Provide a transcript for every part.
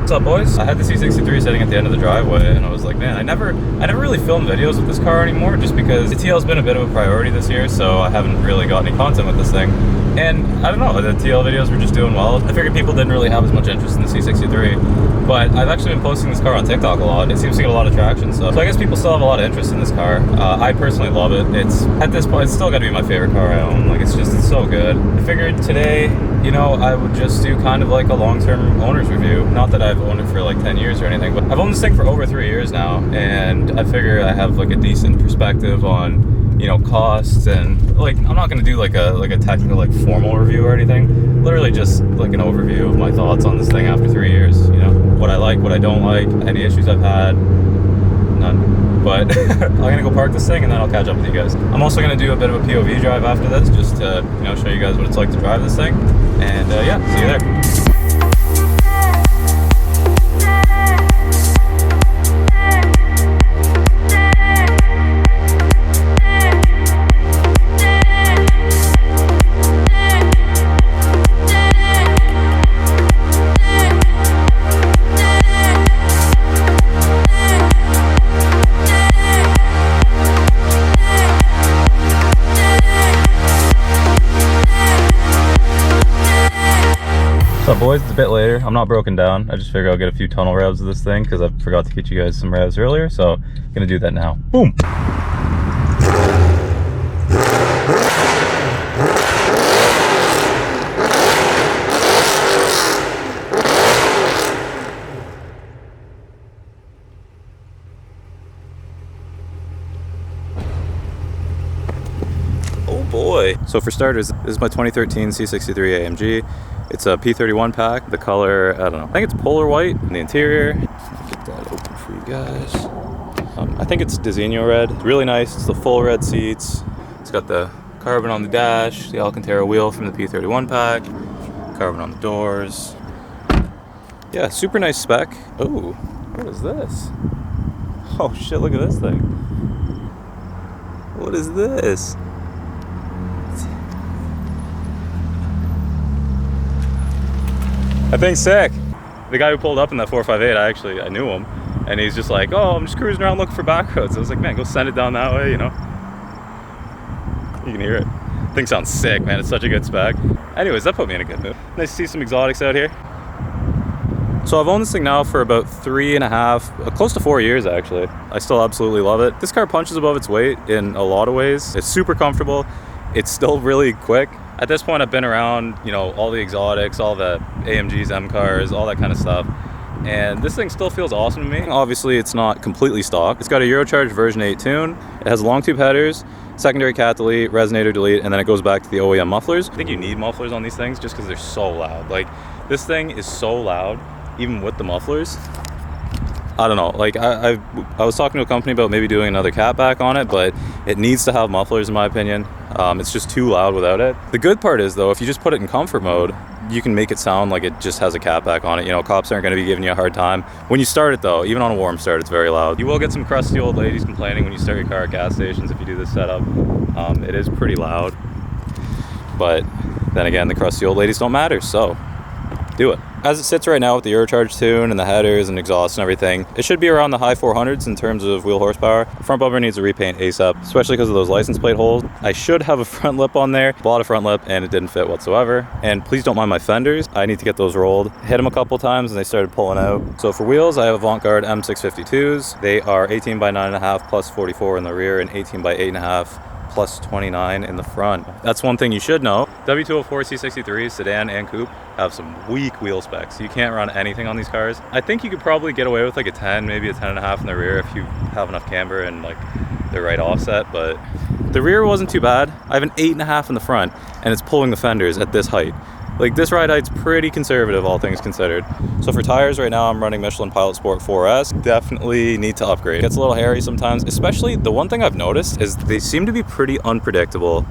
What's up, boys? I had the C63 sitting at the end of the driveway, and I was like, man, I never really film videos with this car anymore, just because the TL's been a bit of a priority this year, so I haven't really got any content with this thing. And I don't know, the TL videos were just doing well. I figured people didn't really have as much interest in the C63, but I've actually been posting this car on TikTok a lot. It seems to get a lot of traction, so I guess people still have a lot of interest in this car. I personally love it. It's, at this point, it's still got to be my favorite car I own. Like, it's so good. I figured today, you know, I would just do kind of like a long-term owner's review. Not that I've owned it for like 10 years or anything, but I've owned this thing for over 3 years now, and I figure I have like a decent perspective on, you know, costs, and like, I'm not gonna do like a technical, like formal review or anything. Literally just like an overview of my thoughts on this thing after 3 years. You know, what I like, what I don't like, any issues I've had, none. But I'm gonna go park this thing and then I'll catch up with you guys. I'm also gonna do a bit of a POV drive after this, just to, you know, show you guys what it's like to drive this thing. And yeah, see you there. What's up, boys? It's a bit later. I'm not broken down. I just figured I'll get a few tunnel revs of this thing because I forgot to teach you guys some revs earlier, so I'm gonna do that now. Boom! Oh boy! So for starters, this is my 2013 C63 AMG. It's a P31 pack. The color, I don't know, I think it's polar white in the interior. I'll get that open for you guys. I think it's Designo red. It's really nice. It's the full red seats. It's got the carbon on the dash, the Alcantara wheel from the P31 pack, carbon on the doors. Yeah, super nice spec. Oh, what is this? Oh shit, look at this thing. What is this? That thing's sick. The guy who pulled up in that 458, I knew him, and he's just like, oh, I'm just cruising around looking for back roads. I was like, man, go send it down that way, you know? You can hear it. Thing sounds sick, man. It's such a good spec. Anyways, that put me in a good mood. Nice to see some exotics out here. So I've owned this thing now for about 3.5, close to 4 years actually. I still absolutely love it. This car punches above its weight in a lot of ways. It's super comfortable. It's still really quick. At this point, I've been around, you know, all the exotics, all the AMGs, M cars, all that kind of stuff. And this thing still feels awesome to me. Obviously, it's not completely stock. It's got a Eurocharged version 8 tune. It has long tube headers, secondary cat delete, resonator delete, and then it goes back to the OEM mufflers. I think you need mufflers on these things just because they're so loud. Like, this thing is so loud, even with the mufflers. I don't know, like I was talking to a company about maybe doing another catback on it, but it needs to have mufflers in my opinion. It's just too loud without it. The good part is though, if you just put it in comfort mode, you can make it sound like it just has a catback on it. You know, cops aren't gonna be giving you a hard time. When you start it though, even on a warm start, it's very loud. You will get some crusty old ladies complaining when you start your car at gas stations if you do this setup. It is pretty loud, but then again, the crusty old ladies don't matter, so do it. As it sits right now with the Eurocharged tune and the headers and exhaust and everything, it should be around the high 400s in terms of wheel horsepower. Front bumper needs a repaint ASAP, especially because of those license plate holes. I should have a front lip on there. Bought a front lip and it didn't fit whatsoever. And please don't mind my fenders. I need to get those rolled. Hit them a couple times and they started pulling out. So for wheels, I have Avant-Garde M652s. They are 18 by 9.5 plus 44 in the rear and 18 by 8.5 plus 29 in the front. That's one thing you should know. W204 C63 sedan and coupe have some weak wheel specs. You can't run anything on these cars. I think you could probably get away with like a 10, maybe a 10.5 in the rear if you have enough camber and like the right offset, but the rear wasn't too bad. I have an 8.5 in the front and it's pulling the fenders at this height. Like, this ride height's pretty conservative, all things considered. So for tires right now, I'm running Michelin Pilot Sport 4S. Definitely need to upgrade. It gets a little hairy sometimes, especially the one thing I've noticed is they seem to be pretty unpredictable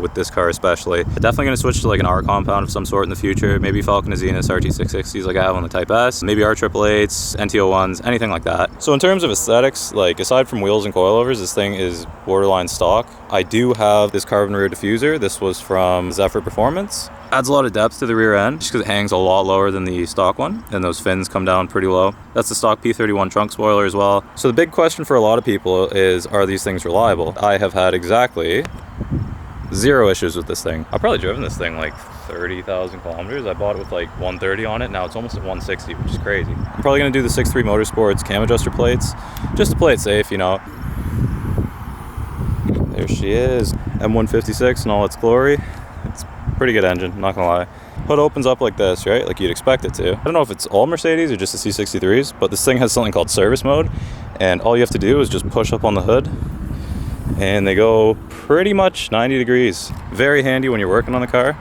with this car especially. I'm definitely gonna switch to like an R compound of some sort in the future. Maybe Falcon Zenus RT660s like I have on the Type-S. Maybe R888s, NT01s, anything like that. So in terms of aesthetics, like aside from wheels and coilovers, this thing is borderline stock. I do have this carbon rear diffuser. This was from Zephyr Performance. Adds a lot of depth to the rear end just because it hangs a lot lower than the stock one, and those fins come down pretty low. That's the stock P31 trunk spoiler as well. So the big question for a lot of people is, are these things reliable? I have had exactly 0 issues with this thing. I've probably driven this thing like 30,000 kilometers. I bought it with like 130 on it. Now it's almost at 160, which is crazy. I'm probably gonna do the 6.3 Motorsports cam adjuster plates just to play it safe, you know. There she is, M156 in all its glory. It's a pretty good engine, I'm not gonna lie. Hood opens up like this, right? Like you'd expect it to. I don't know if it's all Mercedes or just the C63s, but this thing has something called service mode, and all you have to do is just push up on the hood, and they go pretty much 90 degrees. Very handy when you're working on the car.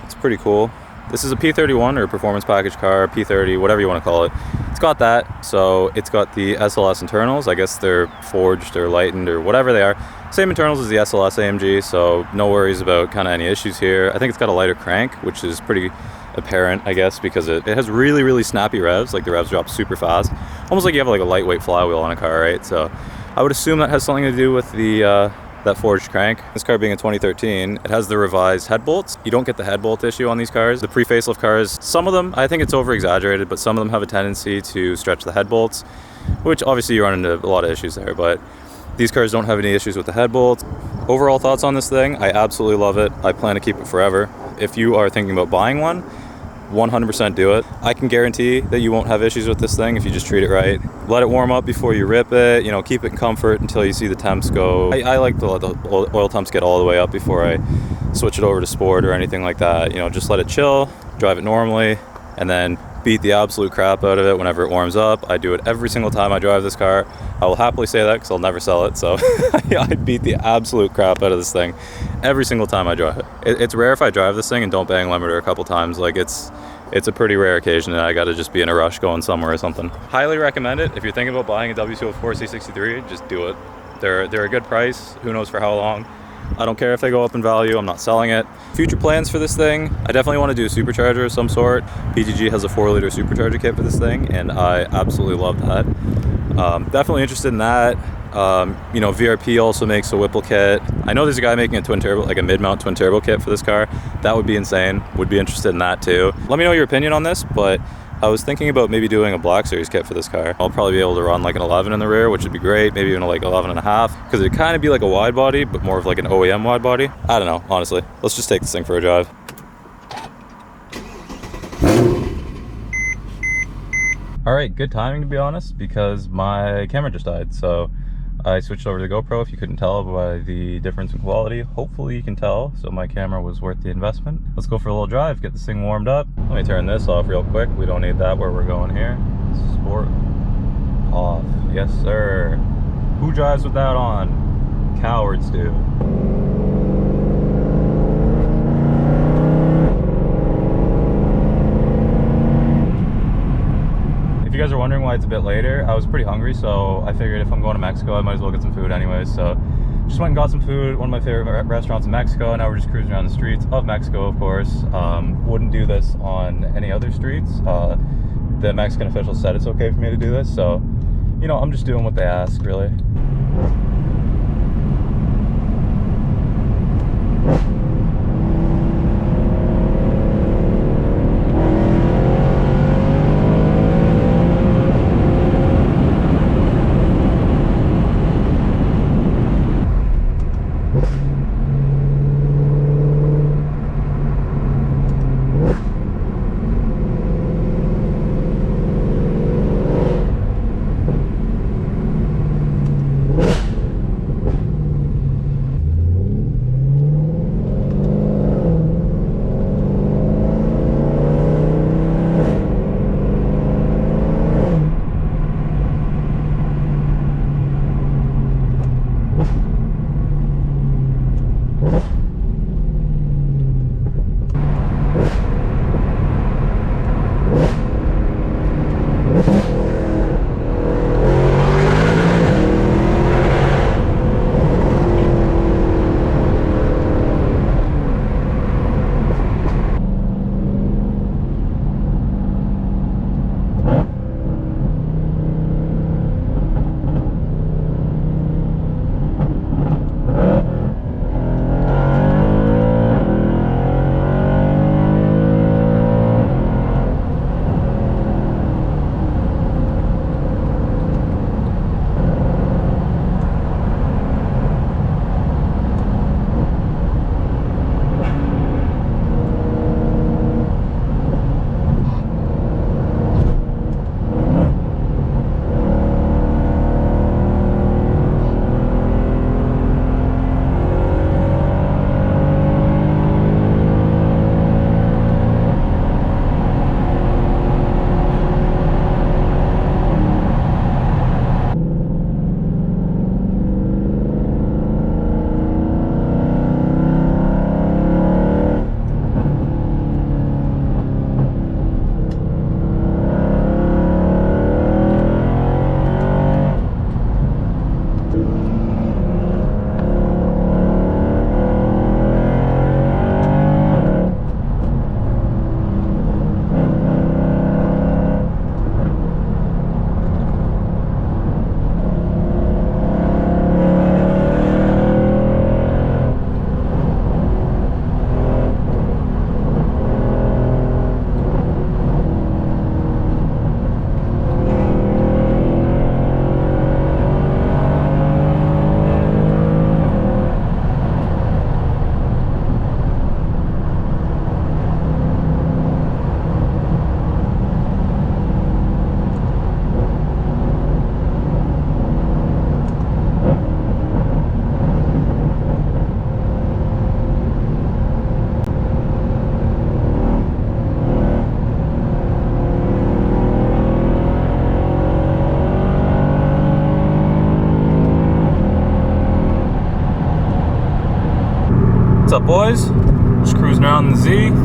It's pretty cool. This is a P31 or performance package car, P30, whatever you want to call it. It's got that, so it's got the SLS internals. I guess they're forged or lightened or whatever they are. Same internals as the SLS AMG, so no worries about kind of any issues here. I think it's got a lighter crank, which is pretty apparent, I guess, because it has really, really snappy revs. Like the revs drop super fast. Almost like you have like a lightweight flywheel on a car, right? So I would assume that has something to do with the that forged crank. This car being a 2013, it has the revised head bolts. You don't get the head bolt issue on these cars. The pre-facelift cars, some of them, I think it's over-exaggerated, but some of them have a tendency to stretch the head bolts, which obviously you run into a lot of issues there, but these cars don't have any issues with the head bolts. Overall thoughts on this thing, I absolutely love it. I plan to keep it forever. If you are thinking about buying one, 100% do it. I can guarantee that you won't have issues with this thing if you just treat it right. Let it warm up before you rip it, you know, keep it in comfort until you see the temps go. I like to let the oil temps get all the way up before I switch it over to sport or anything like that. You know, just let it chill, drive it normally, and then beat the absolute crap out of it whenever it warms up. I do it every single time I drive this car. I will happily say that because I'll never sell it, so I beat the absolute crap out of this thing every single time I drive it. It's rare if I drive this thing and don't bang limiter a couple times. Like it's a pretty rare occasion and I gotta just be in a rush going somewhere or something. Highly recommend it. If you're thinking about buying a W204 C63, just do it. They're a good price, who knows for how long. I don't care if they go up in value, I'm not selling it. Future plans for this thing, I definitely want to do a supercharger of some sort. PTG has a 4-liter supercharger kit for this thing and I absolutely love that. Definitely interested in that. You know, VRP also makes a Whipple kit. I know there's a guy making a twin turbo, like a mid-mount twin turbo kit for this car. That would be insane. Would be interested in that too. Let me know your opinion on this, but I was thinking about maybe doing a Black Series kit for this car. I'll probably be able to run like an 11 in the rear, which would be great. Maybe even like 11 and a half, because it'd kind of be like a wide body, but more of like an OEM wide body. I don't know, honestly. Let's just take this thing for a drive. All right, good timing to be honest, because my camera just died. So I switched over to the GoPro. If you couldn't tell by the difference in quality, hopefully you can tell. So my camera was worth the investment. Let's go for a little drive, get this thing warmed up. Let me turn this off real quick. We don't need that where we're going here. Sport off. Yes, sir. Who drives with that on? Cowards do. If you guys are wondering why it's a bit later, I was pretty hungry, so I figured if I'm going to Mexico, I might as well get some food anyways. So just went and got some food, one of my favorite restaurants in Mexico, and now we're just cruising around the streets of Mexico, of course. Wouldn't do this on any other streets. The Mexican officials said it's okay for me to do this, so, you know, I'm just doing what they ask, really.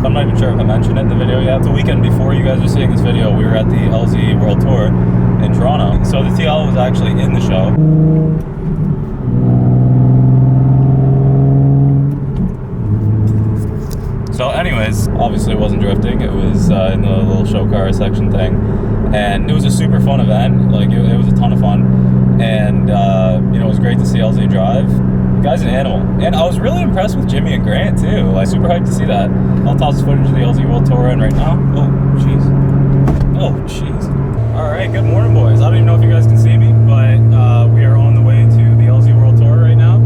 I'm not even sure if I mentioned it in the video yet. The weekend before you guys are seeing this video, we were at the LZ World Tour in Toronto. So the TL was actually in the show. So anyways, obviously it wasn't drifting. It was in the little show car section thing. And it was a super fun event. Like, it was a ton of fun. And, you know, it was great to see LZ drive. The guy's an animal. And I was really impressed with Jimmy and Grant, too. Like, super hyped to see that. I'll toss footage of the LZ World Tour in right now. Oh, jeez. Oh, jeez. All right, good morning, boys. I don't even know if you guys can see me, but we are on the way to the LZ World Tour right now.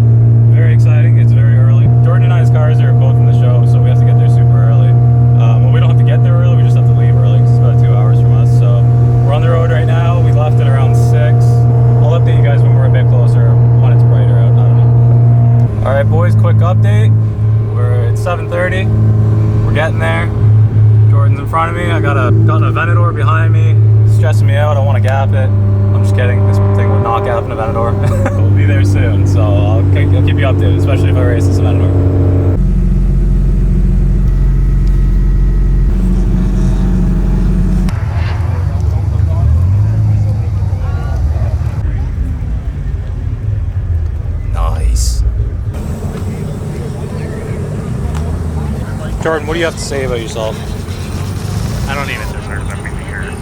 Very exciting. It's very early. Jordan and I's cars are both in the show, so we have to get there super early. Well, we don't have to get there early. We just have to leave early because it's about 2 hours from us. So we're on the road right now. We left at around 6. I'll update you guys when we're a bit closer, when it's brighter out. I don't know. All right, boys, quick update. We're at 7:30. We're getting there. Jordan's in front of me. I got an Aventador behind me. It's stressing me out. I want to gap it. I'm just kidding. This thing would not gap an Aventador. We'll be there soon, so I'll keep you updated, especially if I race this Aventador. Jordan, what do you have to say about yourself? I don't even deserve everything here.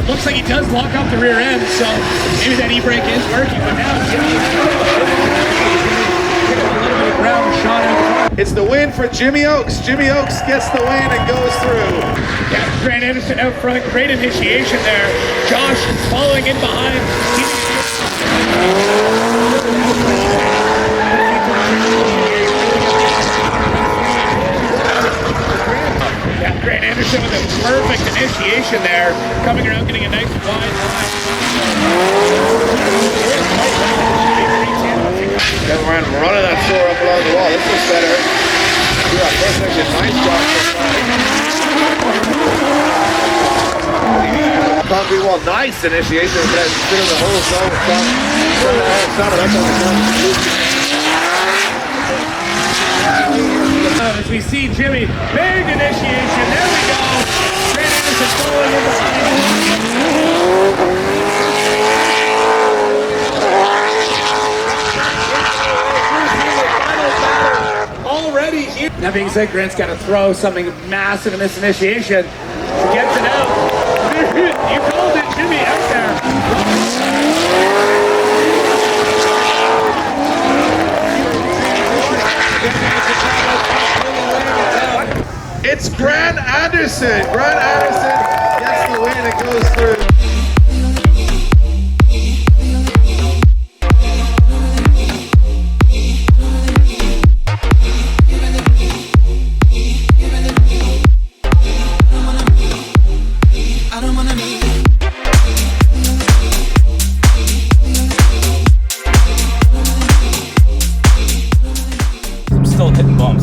Looks like he does lock up the rear end, so maybe that e-brake is working, but now Jimmy a little bit of ground shot out. It's the win for Jimmy Oakes. Jimmy Oakes gets the win and goes through. Yeah, Grant Anderson out front, great initiation there. Josh following in behind. Yeah, Grant Anderson with a perfect initiation there, coming around, getting a nice wide line. Kevin Ryan running that floor up along the wall. This looks better. Yeah, first section, nice job. Concrete wall, nice initiation. Spinning the whole zone with as we see Jimmy, big initiation, there we go. Grant Anderson following in behind. Already here. That being said, Grant's got to throw something massive in this initiation. He gets it out. You called it, Jimmy, out there. It's Grant Anderson. Grant Anderson gets the win and goes through.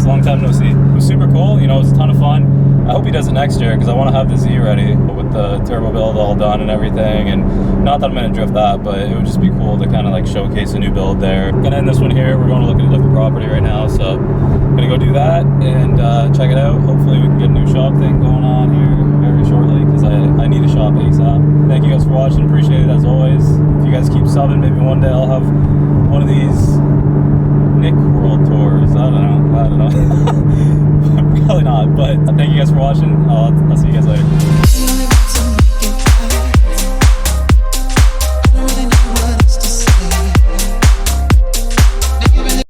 Long time no see. It was super cool, you know, it was a ton of fun. I hope he does it next year because I want to have the Z ready with the turbo build all done and everything. And not that I'm going to drift that, but it would just be cool to kind of like showcase a new build there. Gonna end this one here. We're going to look at a different property right now, so I'm gonna go do that and check it out. Hopefully we can get a new shop thing going on here very shortly because I need a shop ASAP. Thank you guys for watching. Appreciate it as always. If you guys keep subbing, maybe one day I'll have one of these Nick World Tours. I don't know. Probably not, but thank you guys for watching. I'll see you guys later.